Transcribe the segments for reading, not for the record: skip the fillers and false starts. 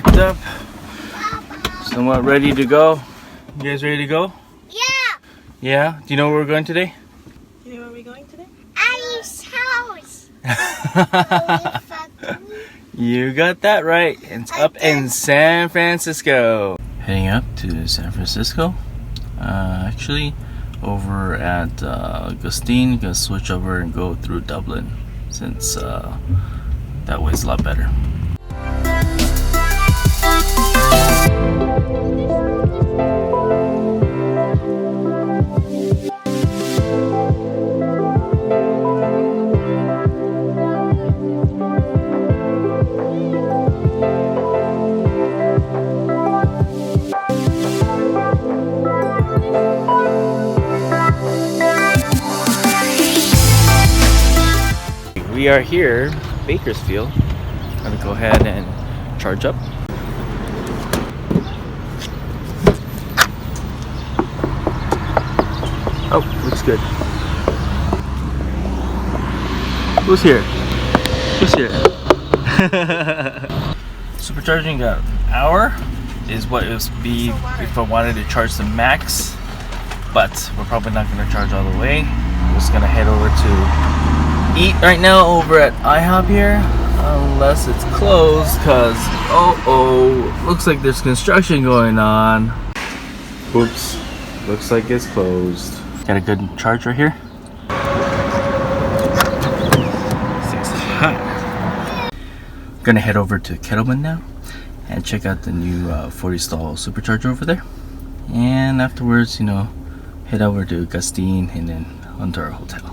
packed up, somewhat ready to go. You guys ready to go? Yeah. Yeah? Do you know where we're going today? You know where we're going today? Ali's house. You got that right. It's up in San Francisco. Heading up to San Francisco. Actually, over at Gustine, gonna switch over and go through Dublin since that way's a lot better. We are here, Bakersfield. I'm gonna go ahead and charge up. Oh, looks good. Who's here? Who's here? Supercharging an hour is what it would be if I wanted to charge the max, but we're probably not gonna charge all the way. We're just gonna head over to eat right now over at IHOP here, unless it's closed, cause looks like there's construction going on. Oops, looks like it's closed. Got a good charge right here. Gonna head over to Kettleman now and check out the new 40 stall supercharger over there, and afterwards, you know, head over to Gustine and then onto our hotel.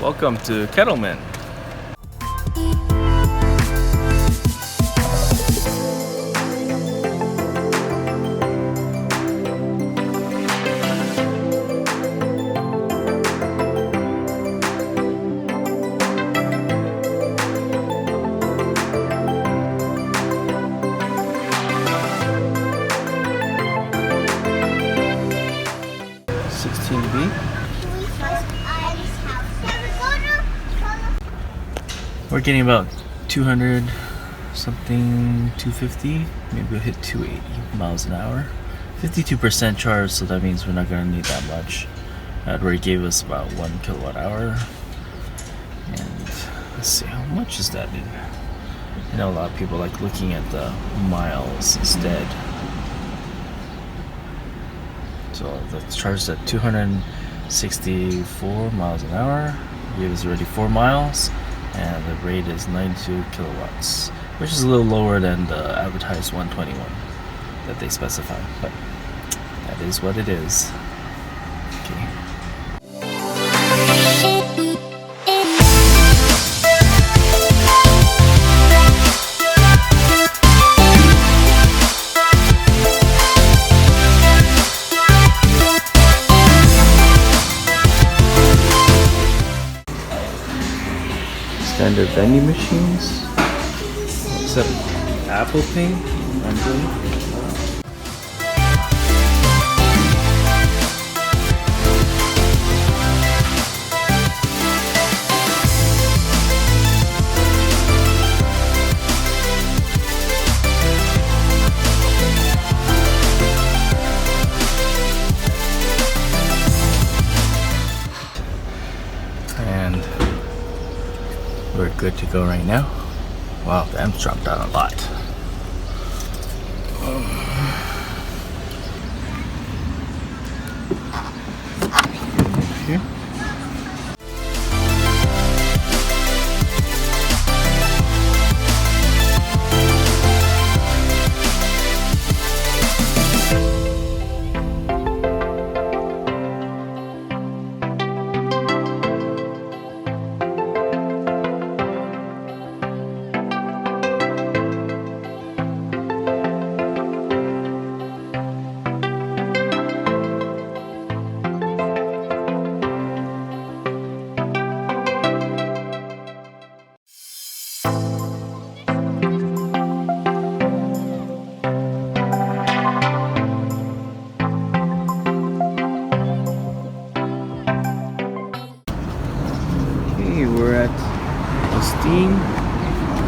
Welcome to Kettleman. We're getting about 200 something, 250, maybe we'll hit 280 miles an hour. 52% charge, so that means we're not going to need that much. That already gave us about 1 kilowatt hour. And let's see, how much is that in? I know a lot of people like looking at the miles instead. So that's charged at 264 miles an hour. Gave us already 4 miles. And the rate is 92 kilowatts, which is a little lower than the advertised 121 that they specify, but that is what it is. Okay. Standard vending machines. What's that? Apple thing? And we're good to go right now. Wow, the amps dropped down a lot. Here. We're at the Steam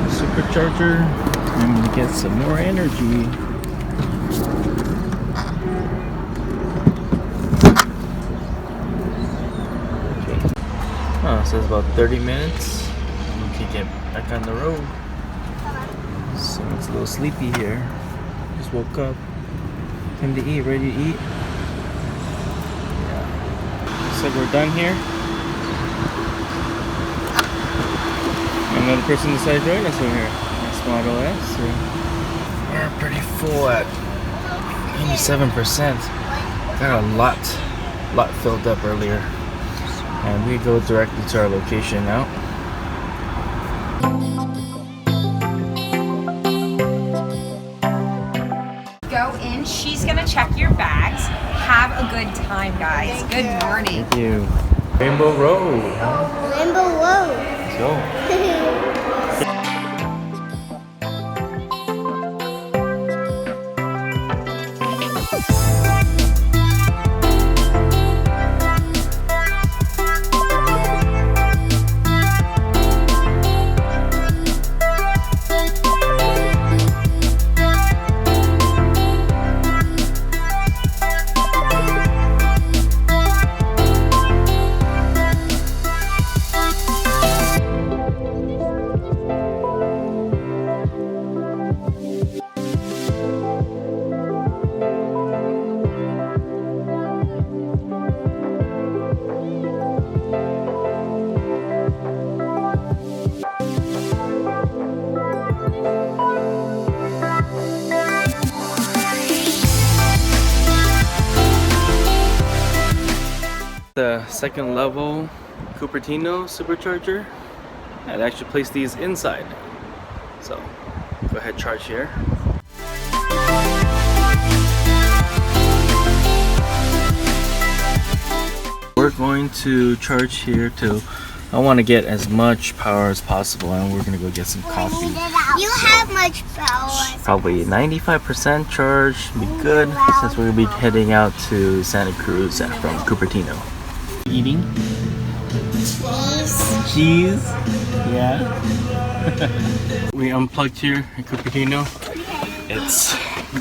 supercharger. I'm gonna get some more energy. Okay. Oh, it says about 30 minutes. We can get back on the road. Someone's a little sleepy here. Just woke up. Time to eat. Ready to eat? Yeah. Looks like we're done here. Another person decided to join us over here. Nice Model S. So we're pretty full at 87%. Got a lot filled up earlier. And we go directly to our location now. Go in. She's gonna check your bags. Have a good time, guys. Good morning. Thank you. Rainbow Road. Rainbow Road. Let's go. The second level Cupertino supercharger. I'd actually place these inside. So go ahead, charge here. We're going to charge here to, I want to get as much power as possible, and we're gonna go get some coffee. You have much power. Probably 95% charge, be good, since we're gonna be heading out to Santa Cruz from Cupertino. Eating? Cheese? Yeah. We unplugged here in Cupertino. It's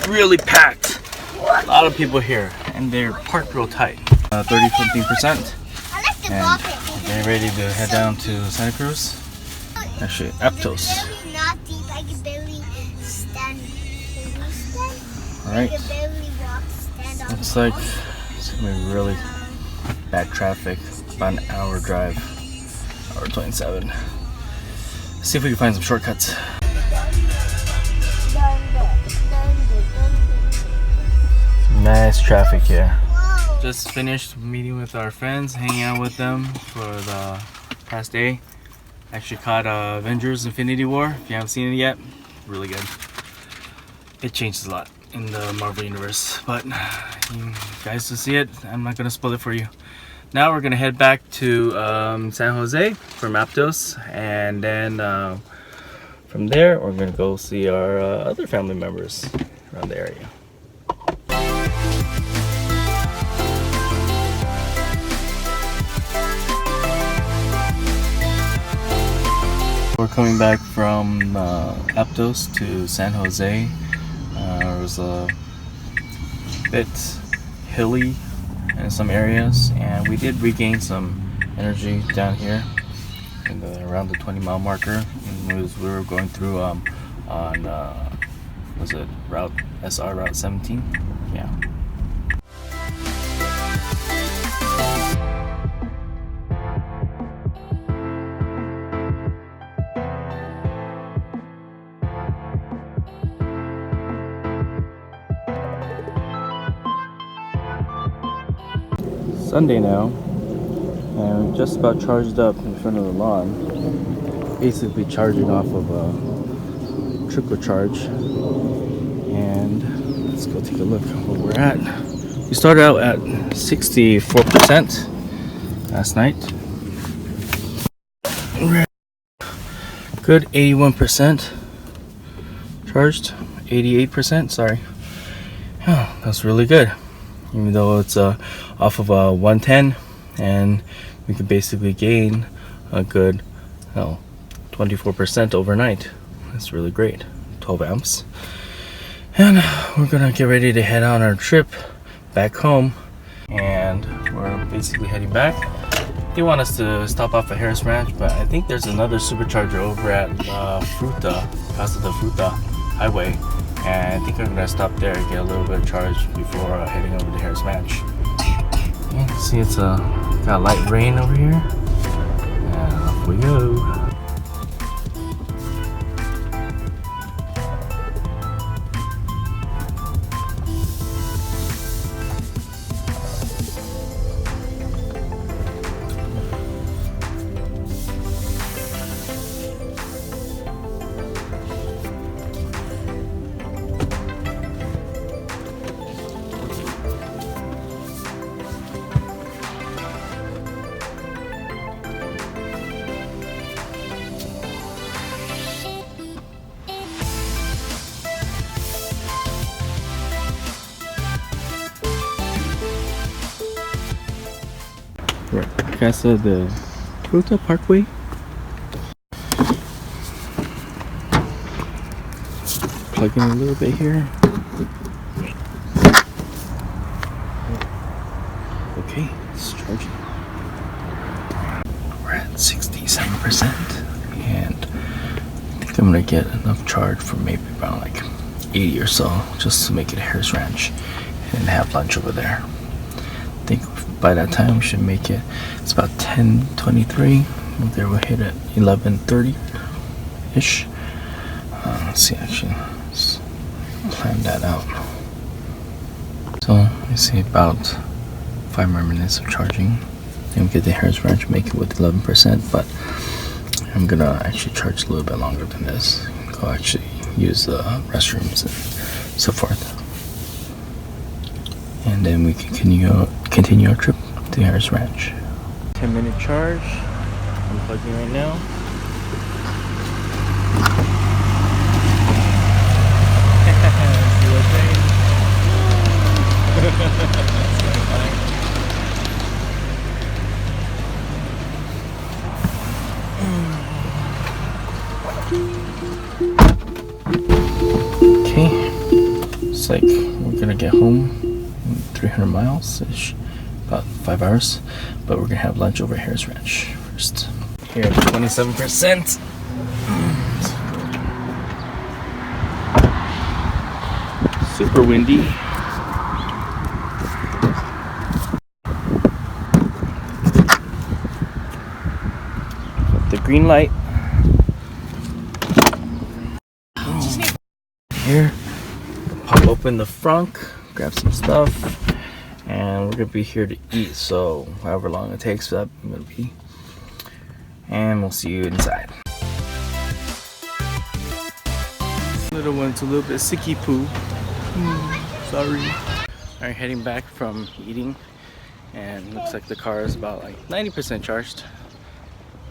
really packed. A lot of people here, and they're parked real tight. 30-15%. I like the And rocket. getting ready to head down to Santa Cruz. Actually, Aptos. Barely not deep. I can barely stand. Can you stand? Alright. I can barely walk. Stand on. Looks like it's gonna be really bad traffic. About an hour drive. Hour 27. See if we can find some shortcuts. Nice traffic here. Just finished meeting with our friends, hanging out with them for the past day. Actually caught Avengers Infinity War. If you haven't seen it yet, really good. It changes a lot in the Marvel Universe, but you guys will see it. I'm not gonna spoil it for you. Now we're gonna head back to San Jose from Aptos, and then from there we're gonna go see our other family members around the area. We're coming back from Aptos to San Jose. It was a bit hilly in some areas, and we did regain some energy down here in around the 20-mile marker. And we were going through was was it route SR Route 17? Yeah. Sunday now, and we're just about charged up in front of the lawn. Basically charging off of a trickle charge. And let's go take a look at where we're at. We started out at 64% last night. We're at good 81% charged. 88%, sorry. Oh, that's really good. Even though it's off of a 110, and we could basically gain a good 24% overnight. That's really great. 12 amps. And we're gonna get ready to head on our trip back home, and we're basically heading back. They want us to stop off at Harris Ranch, but I think there's another supercharger over at Fruta, Casa de Fruta Highway, and I think I'm gonna stop there and get a little bit of charge before heading over to Harris Ranch. Yeah, see, it's got light rain over here, and off we go. Casa de Fruta Parkway. Plug in a little bit here. Okay, it's charging. We're at 67%, and I think I'm gonna get enough charge for maybe about like 80 or so, just to make it Harris Ranch and have lunch over there. I think by that time we should make it. It's about 10:23. There we'll hit at 11:30 ish. Let's see, actually, let's plan that out. So let's see, about 5 more minutes of charging, and we get the Harris Ranch, make it with 11%. But I'm gonna actually charge a little bit longer than this. Go actually use the restrooms and so forth, and then we can continue our trip to Harris Ranch. 10-minute charge. I'm plugging right now. See what okay, it's like we're gonna get home in 300 miles ish. About 5 hours, but we're gonna have lunch over Harris Ranch first. Here at 27%. Super windy. The green light. Here, pop open the frunk, grab some stuff. And we're gonna be here to eat, so however long it takes that I'm gonna be, and we'll see you inside. Little one's a little bit sicky poo. Sorry. Alright, heading back from eating, and looks like the car is about like 90% charged.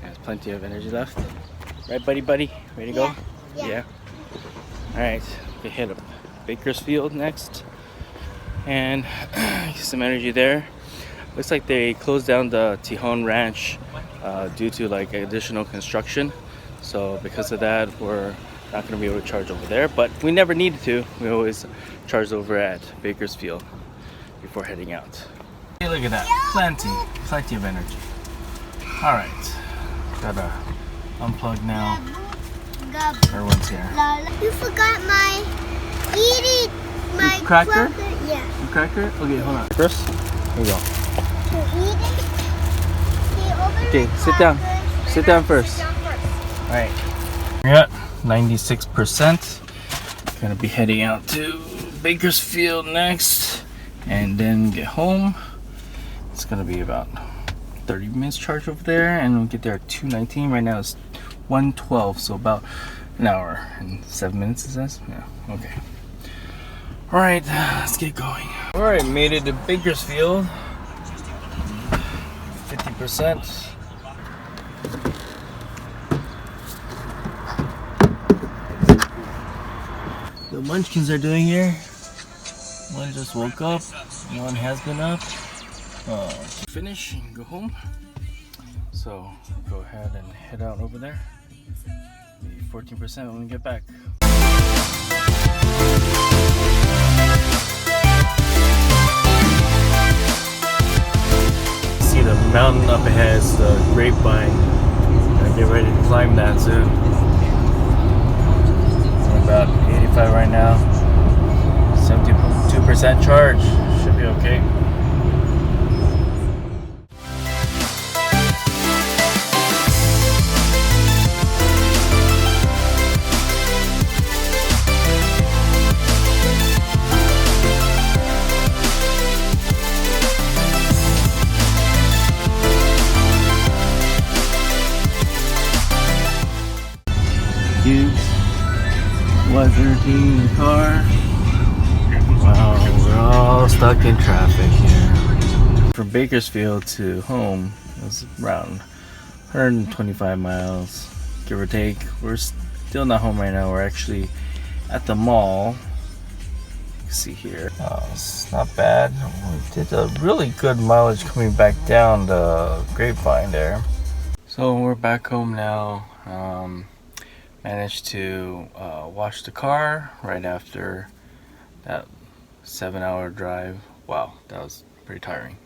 Has plenty of energy left. Right, buddy? Ready to go? Yeah. Alright, we hit up Bakersfield next. And get some energy there. Looks like they closed down the Tijon Ranch due to like additional construction. So because of that, we're not going to be able to charge over there. But if we never needed to, we always charge over at Bakersfield before heading out. Hey, look at that. Plenty of energy. All right, gotta unplug now. Everyone's here. You forgot my cracker? Yeah. A cracker? Okay, hold on. First, here we go. To eat it. Okay, sit down. Sit down first. Alright. We're at 96%. Gonna be heading out to Bakersfield next and then get home. It's gonna be about 30 minutes charge over there and we'll get there at 2:19. Right now it's 1:12, so about an hour and 7 minutes it says? Yeah, okay. Alright, let's get going. Alright, made it to Bakersfield. 50%. The munchkins are doing here. One just woke up, one has been up. Finish and go home. So go ahead and head out over there. Be 14% when we get back. See the mountain up ahead is the grapevine. Gotta get ready to climb that soon. We're about 85 right now. 72% charge. Should be okay. Was entertaining in the car. Wow, we're all stuck in traffic here. From Bakersfield to home, it was around 125 miles, give or take. We're still not home right now. We're actually at the mall. You can see here. It's not bad. We did a really good mileage coming back down the grapevine there. So we're back home now. Managed to wash the car right after that 7-hour drive. Wow, that was pretty tiring.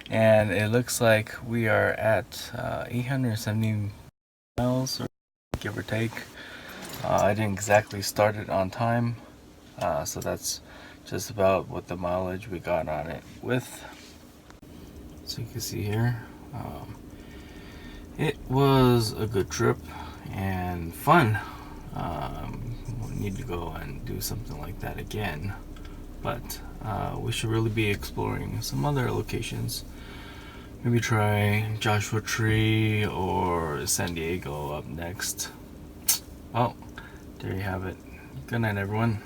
And it looks like we are at 870 miles, or give or take. I didn't exactly start it on time, so that's just about what the mileage we got on it with. So you can see here, it was a good trip and fun. We need to go and do something like that again, but we should really be exploring some other locations. Maybe try Joshua Tree or San Diego up next. Well, there you have it. Good night, everyone.